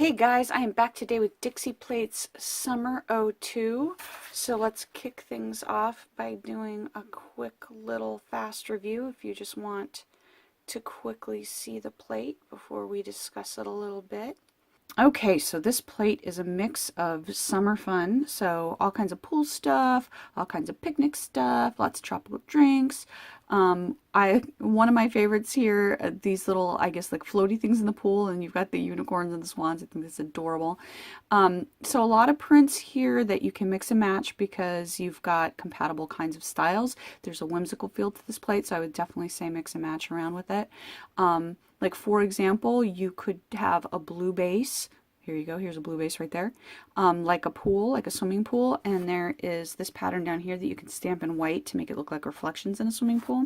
Hey guys, I am back today with Dixie Plates Summer '02. So let's kick things off by doing a quick little fast review if you just want to quickly see the plate before we discuss it a little bit. Okay, so this plate is a mix of summer fun, so all kinds of pool stuff, all kinds of picnic stuff, lots of tropical drinks. One of my favorites here, these little, I guess, like floaty things in the pool, and you've got the unicorns and the swans. I think that's adorable. So a lot of prints here that you can mix and match because you've got compatible kinds of styles. There's a whimsical feel to this plate, so I would definitely say mix and match around with it. Like for example, you could have a blue base. Here you go, here's a blue base right there. Like a pool, like a swimming pool, and there is this pattern down here that you can stamp in white to make it look like reflections in a swimming pool.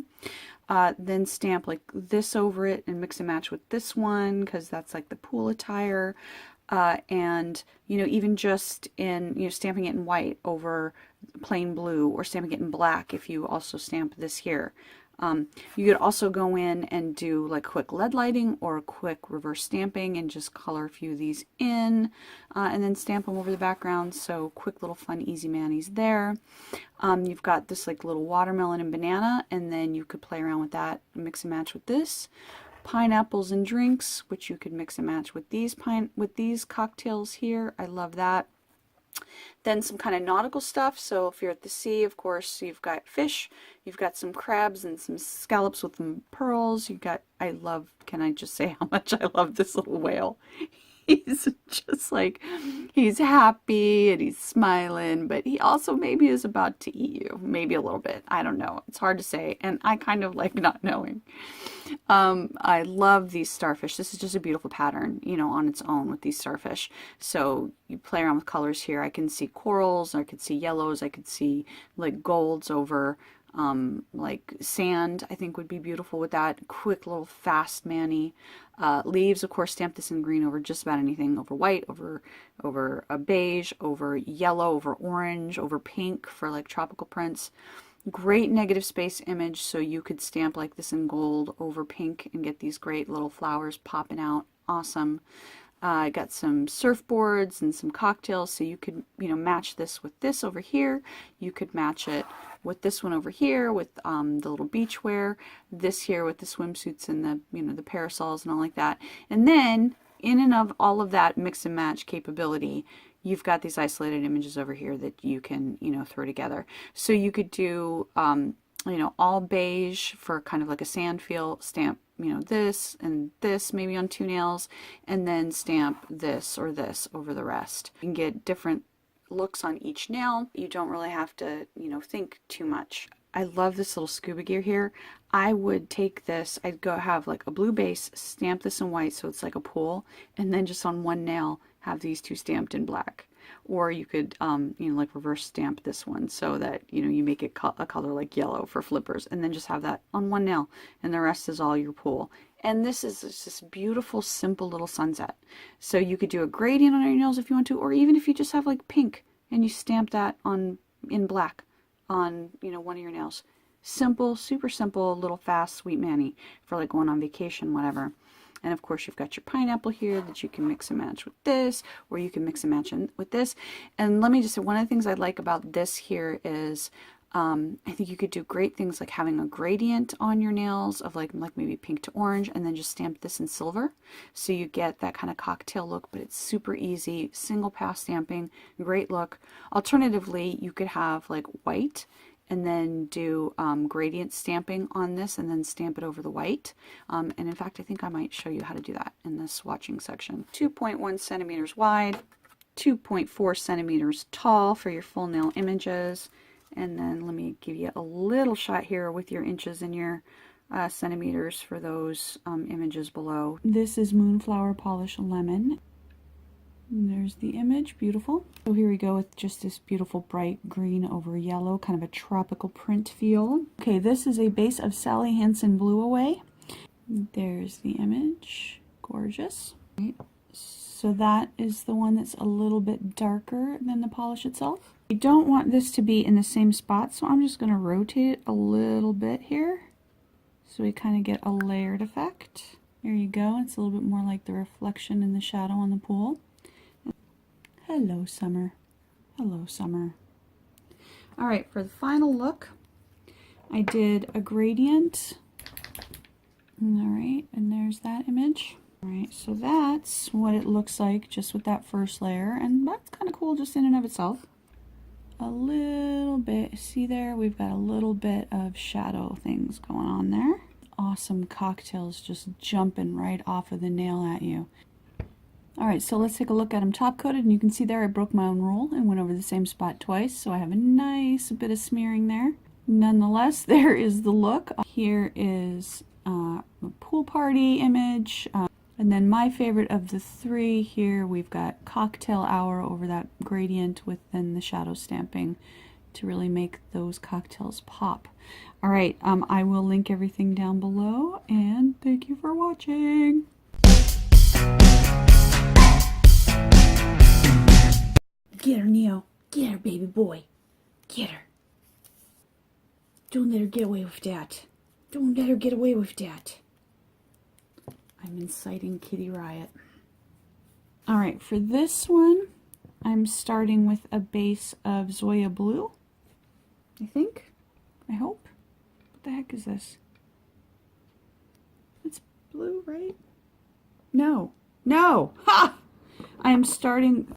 Then stamp like this over it and mix and match with this one because that's like the pool attire. And even just in stamping it in white over plain blue, or stamping it in black if you also stamp this here. You could also go in and do like quick lead lighting or a quick reverse stamping and just color a few of these in and then stamp them over the background. So quick little fun easy manis there. You've got this like little watermelon and banana, and then you could play around with that, mix and match with this. Pineapples and drinks, which you could mix and match with these cocktails here. I love that. Then some kind of nautical stuff. So if you're at the sea, of course, you've got fish, you've got some crabs and some scallops with some pearls. Can I just say how much I love this little whale? He's just like, he's happy and he's smiling, but he also maybe is about to eat you. Maybe a little bit. I don't know. It's hard to say. And I kind of like not knowing. I love these starfish. This is just a beautiful pattern, on its own with these starfish. So you play around with colors here. I can see corals, I could see yellows, I could see like golds over like sand. I think would be beautiful with that. Quick little fast mani. Leaves, of course, stamp this in green over just about anything, over white, over a beige, over yellow, over orange, over pink for like tropical prints. Great negative space image, so you could stamp like this in gold over pink and get these great little flowers popping out. Awesome. I got some surfboards and some cocktails, so you could match this with this over here. You could match it with this one over here with the little beach wear, this here with the swimsuits and the the parasols and all like that. And then in and of all of that mix and match capability, you've got these isolated images over here that you can throw together. So you could do all beige for kind of like a sand feel, stamp this and this maybe on two nails, and then stamp this or this over the rest. You can get different looks on each nail. You don't really have to think too much. I love this little scuba gear here. I would take this, I'd go have like a blue base, stamp this in white so it's like a pool, and then just on one nail have these two stamped in black. Or you could like reverse stamp this one so that you make it a color like yellow for flippers, and then just have that on one nail, and the rest is all your pool. And this is just this beautiful simple little sunset. So you could do a gradient on your nails if you want to, or even if you just have like pink and you stamp that in black on one of your nails. Simple, super simple, little fast sweet mani for like going on vacation, whatever. And of course you've got your pineapple here that you can mix and match with this, or you can mix and match with this. And let me just say, one of the things I like about this here is I think you could do great things like having a gradient on your nails of like maybe pink to orange, and then just stamp this in silver. So you get that kind of cocktail look, but it's super easy, single pass stamping, great look. Alternatively, you could have like white and then do gradient stamping on this and then stamp it over the white. And in fact, I think I might show you how to do that in the swatching section. 2.1 centimeters wide, 2.4 centimeters tall for your full nail images. And then let me give you a little shot here with your inches and your centimeters for those images below. This is Moonflower Polish Lemon. And there's the image, beautiful. So here we go with just this beautiful bright green over yellow, kind of a tropical print feel. Okay, this is a base of Sally Hansen Blew Away. There's the image, gorgeous. Right. So that is the one that's a little bit darker than the polish itself. You don't want this to be in the same spot, so I'm just going to rotate it a little bit here so we kind of get a layered effect. There you go. It's a little bit more like the reflection in the shadow on the pool. Hello, Summer. Hello, Summer. All right, for the final look, I did a gradient. All right, and there's that image. All right, so that's what it looks like just with that first layer, and that's kind of cool just in and of itself. A little bit, see there, we've got a little bit of shadow things going on there. Awesome cocktails just jumping right off of the nail at you. All right, so let's take a look at them top coated, and you can see there I broke my own rule and went over the same spot twice, so I have a nice bit of smearing there. Nonetheless, there is the look. Here is a pool party image, and then my favorite of the three here, we've got cocktail hour over that gradient with then the shadow stamping to really make those cocktails pop. All right, I will link everything down below, and thank you for watching. Get her, Neo. Get her, baby boy. Get her. Don't let her get away with that. Don't let her get away with that. I'm inciting kitty riot. All right, for this one, I'm starting with a base of Zoya blue. I think. I hope. What the heck is this? It's blue, right? No. No! Ha! I'm starting